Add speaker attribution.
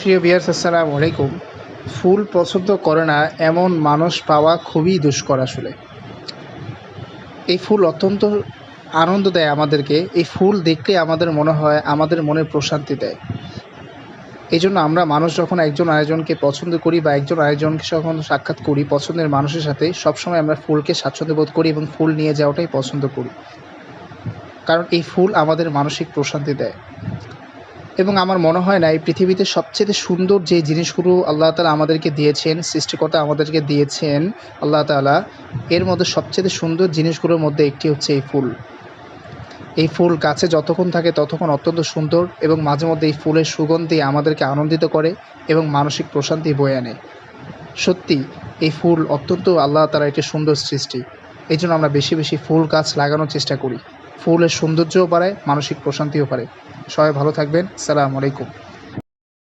Speaker 1: প্রিয় ভিউয়ার্স, আসসালামু আলাইকুম। ফুল পছন্দ করে না এমন মানুষ পাওয়া খুবই দুষ্কর আসলে। এই ফুল অত্যন্ত আনন্দ দেয় আমাদেরকে। এই ফুল দেখলে আমাদের মনে হয় আমাদের মনে প্রশান্তি দেয়। এইজন্য আমরা মানুষ যখন একজন আরেকজনকে পছন্দ করি বা একজন আরেকজনকে যখন সাক্ষাৎ করি পছন্দের মানুষের সাথে, সবসময় আমরা ফুলকে স্বাচ্ছন্দ্য বোধ করি এবং ফুল নিয়ে যাওয়াটাই পছন্দ করি। কারণ এই ফুল আমাদের মানসিক প্রশান্তি দেয়। এবং আমার মনে হয় না এই পৃথিবীতে সবচেয়ে সুন্দর যে জিনিসগুলো আল্লাহ তাআলা আমাদেরকে দিয়েছেন, সৃষ্টিকর্তা আমাদেরকে দিয়েছেন আল্লাহ তাআলা, এর মধ্যে সবচেয়ে সুন্দর জিনিসগুলোর মধ্যে একটি হচ্ছে এই ফুল। এই ফুল গাছে যতক্ষণ থাকে ততক্ষণ অত্যন্ত সুন্দর এবং মাঝে মধ্যে এই ফুলের সুগন্ধি আমাদেরকে আনন্দিত করে এবং মানসিক প্রশান্তি বয়ে আনে। সত্যি এই ফুল অত্যন্ত আল্লাহ তাআলার একটি সুন্দর সৃষ্টি। এইজন্য আমরা বেশি বেশি ফুল গাছ লাগানোর চেষ্টা করি। ফুলের সৌন্দর্যও বাড়ায়, মানসিক প্রশান্তিও বাড়ে। সবাই ভালো থাকবেন। আসসালামু আলাইকুম।